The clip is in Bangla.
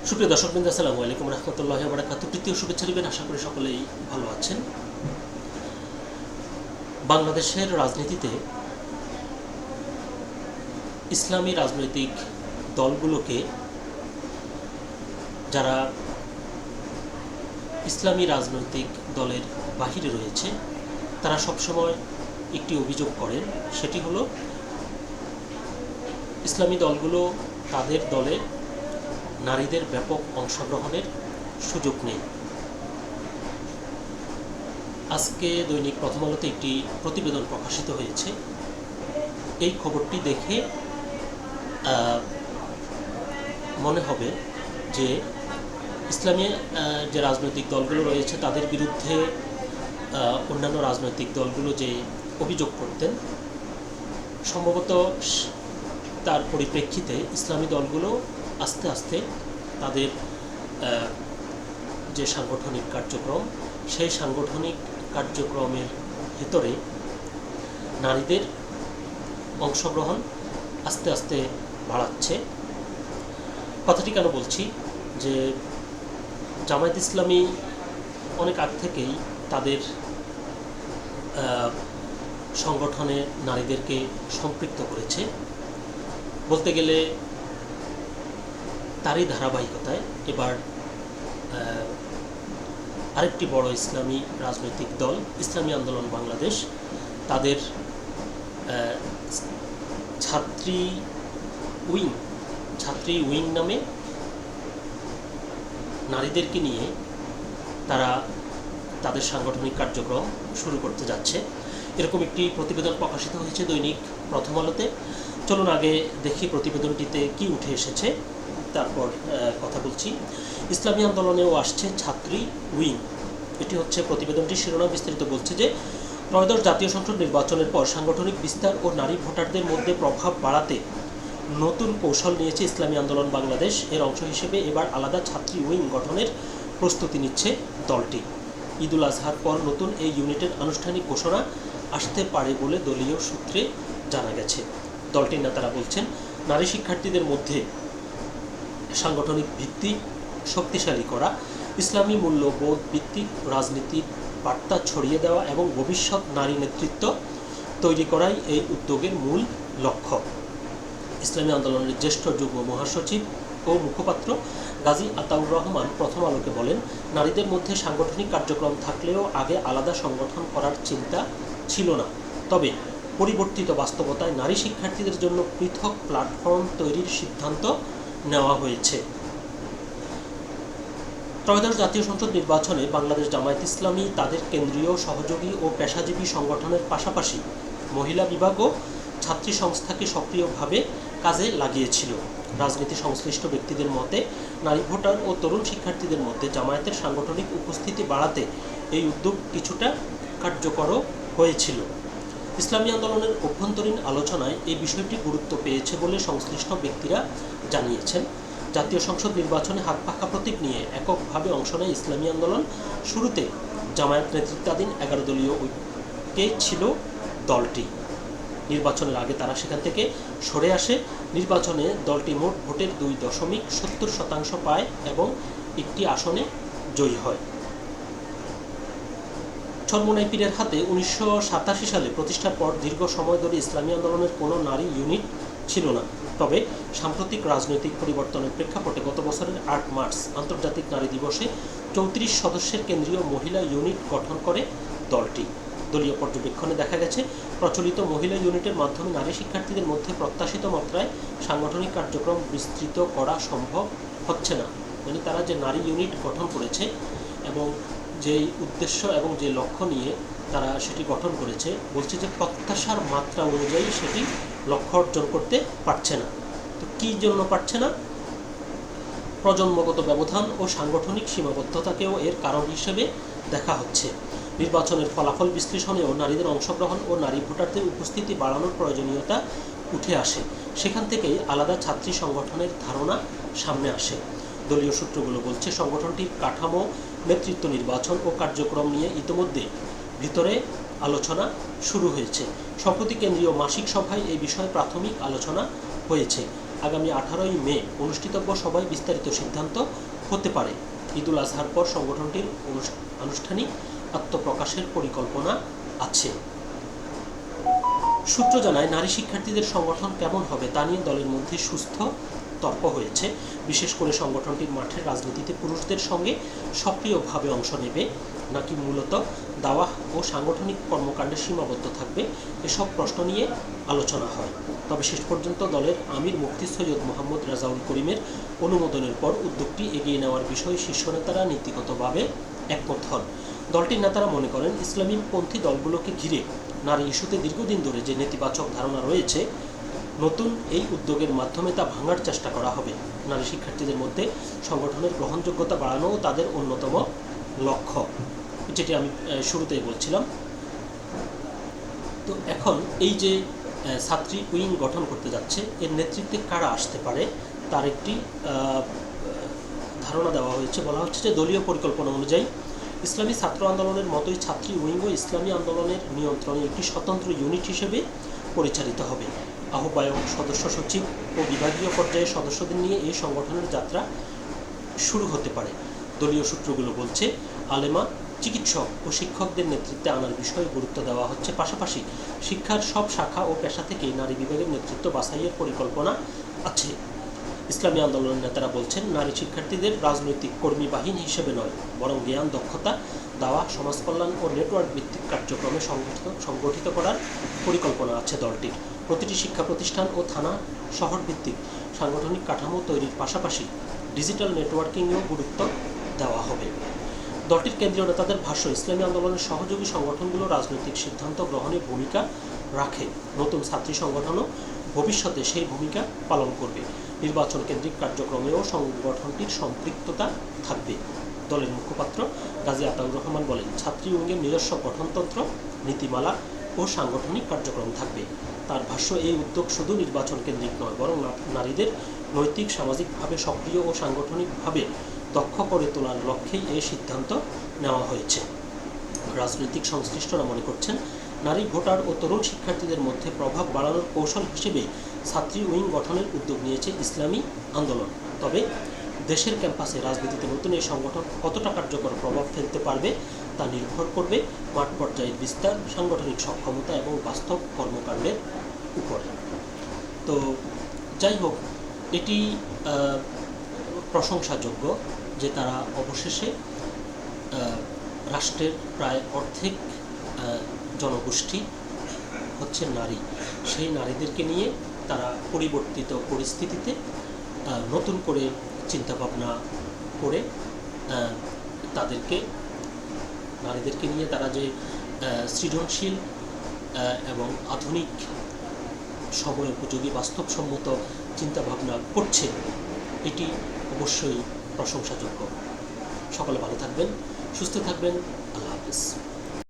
সুপ্রিয় দর্শকবৃন্দ, আসসালামু আলাইকুম রহমতুল্লাহি ওয়া বারাকাতুহু। তৃতীয় শুভেচ্ছা দিবেন, আশা করি সকলেই ভালো আছেন। বাংলাদেশের রাজনীতিতে ইসলামী রাজনৈতিক দলগুলোকে, যারা ইসলামী রাজনৈতিক দলের বাহিরে রয়েছে, তারা সবসময় একটি অভিযোগ করেন, সেটি হলো ইসলামী দলগুলো তাদের দলে নারীদের ব্যাপক অংশগ্রহণের সুযোগ নেই। আজকে দৈনিক প্রথম আলোতে একটি প্রতিবেদন প্রকাশিত হয়েছে। এই খবরটি দেখে মনে হবে যে ইসলামী যে রাজনৈতিক দলগুলো রয়েছে তাদের বিরুদ্ধে অন্যান্য রাজনৈতিক দলগুলো যে অভিযোগ করতেন, সম্ভবত তার পরিপ্রেক্ষিতে ইসলামী দলগুলো আস্তে আস্তে তাদের যে সাংগঠনিক কার্যক্রম, সেই সাংগঠনিক কার্যক্রমের ভেতরে নারীদের অংশগ্রহণ আস্তে আস্তে বাড়াচ্ছে। কথাটি কেন বলছি, যে জামায়াত ইসলামী অনেক আগ থেকেই তাদের সংগঠনে নারীদেরকে সম্পৃক্ত করেছে। বলতে গেলে তারই ধারাবাহিকতায় এবার আরেকটি বড় ইসলামী রাজনৈতিক দল ইসলামী আন্দোলন বাংলাদেশ, তাদের ছাত্রী উইং নামে নারীদেরকে নিয়ে তারা তাদের সাংগঠনিক কার্যক্রম শুরু করতে যাচ্ছে। এরকম একটি প্রতিবেদন প্রকাশিত হয়েছে দৈনিক প্রথম আলোতে। চলুন আগে দেখি প্রতিবেদনটিতে কি উঠে এসেছে, তারপর কথা বলছি। ইসলামী আন্দোলনেও আসছে ছাত্রী উইং, এটি হচ্ছে প্রতিবেদনটির শিরোনাম। বিস্তারিত বলছে যে ত্রয়োদশ জাতীয় সংসদ নির্বাচনের পর সাংগঠনিক বিস্তার ও নারী ভোটারদের মধ্যে প্রভাব বাড়াতে নতুন কৌশল নিয়েছে ইসলামী আন্দোলন বাংলাদেশ। এর অংশ হিসেবে এবার আলাদা ছাত্রী উইং গঠনের প্রস্তুতি নিচ্ছে দলটি। ঈদুল আজহার পর নতুন এই ইউনিটের আনুষ্ঠানিক ঘোষণা আসতে পারে বলে দলীয় সূত্রে জানা গেছে। দলটির নেতারা বলছেন, নারী শিক্ষার্থীদের মধ্যে সাংগঠনিক ভিত্তি শক্তিশালী করা, ইসলামী মূল্যবোধ ভিত্তিক রাজনীতির বার্তা ছড়িয়ে দেওয়া এবং ভবিষ্যৎ নারী নেতৃত্ব তৈরি করাই এই উদ্যোগের মূল লক্ষ্য। ইসলামী আন্দোলনের জ্যেষ্ঠ যুগ্ম মহাসচিব ও মুখপাত্র গাজী আতাউর রহমান প্রথম আলোকে বলেন, নারীদের মধ্যে সাংগঠনিক কার্যক্রম থাকলেও আগে আলাদা সংগঠন করার চিন্তা ছিল না। তবে পরিবর্তিত বাস্তবতায় নারী শিক্ষার্থীদের জন্য পৃথক প্ল্যাটফর্ম তৈরির সিদ্ধান্ত নেওয়া হয়েছে। ত্রয়োদশ জাতীয় সংসদ নির্বাচনে বাংলাদেশ জামায়াত ইসলামী তাদের কেন্দ্রীয় সহযোগী ও পেশাজীবী সংগঠনের পাশাপাশি মহিলা বিভাগ ও ছাত্রী সংস্থাকে সক্রিয়ভাবে কাজে লাগিয়েছিল। রাজনীতি সংশ্লিষ্ট ব্যক্তিদের মতে, নারী ভোটার ও তরুণ শিক্ষার্থীদের মধ্যে জামায়াতের সাংগঠনিক উপস্থিতি বাড়াতে এই উদ্যোগ কিছুটা কার্যকরও হয়েছিল। ইসলামী আন্দোলনের অভ্যন্তরীণ আলোচনায় এই বিষয়টি গুরুত্ব পেয়েছে বলে সংশ্লিষ্ট ব্যক্তিরা জানিয়েছেন। জাতীয় সংসদ নির্বাচনে হাত পাখা প্রতীক নিয়ে এককভাবে অংশ নেয় ইসলামী আন্দোলন। শুরুতে জামায়াত নেতৃত্বাধীন 11 দলীয় ঐক্যে ছিল দলটি। নির্বাচনের আগে তারা সেখান থেকে সরে আসে। নির্বাচনে দলটি মোট ভোটের 2.70% পায় এবং একটি আসনে জয়ী হয়। চরমোনাই পীরের হাতে 1987 সালে প্রতিষ্ঠার পর দীর্ঘ সময় ধরে ইসলামী আন্দোলনের কোনো নারী ইউনিট ছিল না। তবে সাম্প্রতিক রাজনৈতিক পরিবর্তনের প্রেক্ষাপটে গত বছরের 8 মার্চ আন্তর্জাতিক নারী দিবসে 34 সদস্যের কেন্দ্রীয় মহিলা ইউনিট গঠন করে দলটি। দলীয় পর্যবেক্ষণে দেখা গেছে, প্রচলিত মহিলা ইউনিটের মাধ্যমে নারী শিক্ষার্থীদের মধ্যে প্রত্যাশিত মাত্রায় সাংগঠনিক কার্যক্রম বিস্তৃত করা সম্ভব হচ্ছে না। মানে তারা যে নারী ইউনিট গঠন করেছে এবং যেই উদ্দেশ্য এবং যে লক্ষ্য নিয়ে তারা সেটি গঠন করেছে, বলছে যে প্রত্যাশার মাত্রা অনুযায়ী সেটি লক্ষ্য অর্জন করতে পারছে না। তো কী জন্য পারছে না? প্রজন্মগত ব্যবধান ও সাংগঠনিক সীমাবদ্ধতাকেও এর কারণ হিসেবে দেখা হচ্ছে। নির্বাচনের ফলাফল বিশ্লেষণেও নারীদের অংশগ্রহণ ও নারী ভোটারদের উপস্থিতি বাড়ানোর প্রয়োজনীয়তা উঠে আসে। সেখান থেকেই আলাদা ছাত্রী সংগঠনের ধারণা সামনে আসে। দলীয় সূত্রগুলো বলছে, সংগঠনটির কাঠামো, নেতৃত্ব, নির্বাচন ও কার্যক্রম নিয়ে ইতিমধ্যে ভিতরে আলোচনা শুরু হয়েছে। সম্প্রতি কেন্দ্রীয় মাসিক সভায় এই বিষয়ে প্রাথমিক আলোচনা হয়েছে। আগামী 18ই মে অনুষ্ঠিতব্য সভায় বিস্তারিত সিদ্ধান্ত হতে পারে। ঈদুল আজহার পর সংগঠনটির আনুষ্ঠানিক আত্মপ্রকাশের পরিকল্পনা আছে। সূত্র জানায়, নারী শিক্ষার্থীদের সংগঠন কেমন হবে তা নিয়ে দলের মধ্যে সুস্থ তর্ক হয়েছে। বিশেষ করে সংগঠনটির মাঠের রাজনীতিতে পুরুষদের সঙ্গে সক্রিয়ভাবে অংশ নেবে নাকি মূলত দাওয়াহ ও সাংগঠনিক কর্মকাণ্ডে সীমাবদ্ধ থাকবে, এসব প্রশ্ন নিয়ে আলোচনা হয়। তবে শেষ পর্যন্ত দলের আমির মুফতি সৈয়দ মোহাম্মদ রেজাউল করিমের অনুমোদনের পর উদ্যোগটি এগিয়ে নেওয়ার বিষয়ে শীর্ষ নেতারা নীতিগতভাবে একমত হন। দলটির নেতারা মনে করেন, ইসলামীপন্থী দলগুলোকে ঘিরে নারী ইস্যুতে দীর্ঘদিন ধরে যে নেতিবাচক ধারণা রয়েছে, নতুন এই উদ্যোগের মাধ্যমে তা ভাঙার চেষ্টা করা হবে। নারী শিক্ষার্থীদের মধ্যে সংগঠনের গ্রহণযোগ্যতা বাড়ানোও তাদের অন্যতম লক্ষ্য, যেটি আমি শুরুতেই বলছিলাম। তো এখন এই যে ছাত্রী উইং গঠন করতে যাচ্ছে, এর নেতৃত্বে কারা আসতে পারে তার একটি ধারণা দেওয়া হয়েছে। বলা হচ্ছে যে দলীয় পরিকল্পনা অনুযায়ী ইসলামী ছাত্র আন্দোলনের মতোই ছাত্রী উইংও ইসলামী আন্দোলনের নিয়ন্ত্রণে একটি স্বতন্ত্র ইউনিট হিসেবে পরিচালিত হবে। আহ্বায়ক, সদস্য সচিব ও বিভাগীয় পর্যায়ের সদস্যদের নিয়ে এই সংগঠনের যাত্রা শুরু হতে পারে। দলীয় সূত্রগুলো বলছে, আলেমা, চিকিৎসক ও শিক্ষকদের নেতৃত্বে আনার বিষয়ে গুরুত্ব দেওয়া হচ্ছে। পাশাপাশি শিক্ষার সব শাখা ও পেশা থেকেই নারী বিভাগের নেতৃত্ব বাছাইয়ের পরিকল্পনা আছে। ইসলামী আন্দোলনের নেতারা বলছেন, নারী শিক্ষার্থীদের রাজনৈতিক কর্মী বাহিনী হিসেবে নয়, বরং জ্ঞান, দক্ষতা, দাওয়া, সমাজ কল্যাণ ও নেটওয়ার্ক ভিত্তিক কার্যক্রমে সংগঠিত করার পরিকল্পনা আছে দলটির। প্রতিটি শিক্ষা প্রতিষ্ঠান ও থানা শহর ভিত্তিক সাংগঠনিক কাঠামো তৈরির পাশাপাশি ডিজিটাল নেটওয়ার্কিংয়েও গুরুত্ব দেওয়া হবে। দলটির কেন্দ্রীয় নেতাদের ভাষ্য, ইসলামী আন্দোলনের সহযোগী সংগঠনগুলো রাজনৈতিক সিদ্ধান্ত গ্রহণে ভূমিকা রাখে। নতুন ছাত্রী সংগঠনও ভবিষ্যতে সেই ভূমিকা পালন করবে। নির্বাচন কেন্দ্রিক কার্যক্রমেও সংগঠনটির সম্পৃক্ততা থাকবে। দলের মুখপাত্র গাজী আতাউর রহমান বলেন, ছাত্রী উইংয়ের নিজস্ব গঠনতন্ত্র, নীতিমালা ও সাংগঠনিক কার্যক্রম থাকবে। তার ভাষ্য, এই উদ্যোগ শুধু নির্বাচন কেন্দ্রিক নয়, বরং নারীদের নৈতিক, সামাজিকভাবে সক্রিয় ও সাংগঠনিকভাবে দক্ষ করে তোলার লক্ষ্যেই এই সিদ্ধান্ত নেওয়া হয়েছে। রাজনৈতিক সংশ্লিষ্টরা মনে করছেন, নারী ভোটার ও তরুণ শিক্ষার্থীদের মধ্যে প্রভাব বাড়ানোর কৌশল হিসেবে ছাত্রী উইং গঠনের উদ্যোগ নিয়েছে ইসলামী আন্দোলন। তবে দেশের ক্যাম্পাসে রাজনীতিতে নতুন এই সংগঠন কতটা কার্যকর প্রভাব ফেলতে পারবে তা নির্ভর করবে মাঠ পর্যায়ের বিস্তার, সাংগঠনিক সক্ষমতা এবং বাস্তব কর্মকাণ্ডের উপরে। তো যাই হোক, এটি প্রশংসাযোগ্য যে তারা অবশেষে রাষ্ট্রের প্রায় অর্ধেক জনগোষ্ঠী হচ্ছে নারী, সেই নারীদেরকে নিয়ে তারা পরিবর্তিত পরিস্থিতিতে নতুন করে চিন্তাভাবনা করে নারীদেরকে নিয়ে তারা যে সৃজনশীল এবং আধুনিক সময় উপযোগী বাস্তবসম্মত চিন্তাভাবনা করছে, এটি অবশ্যই প্রশংসাযোগ্য। সকলে ভালো থাকবেন, সুস্থ থাকবেন। আল্লাহ হাফেজ।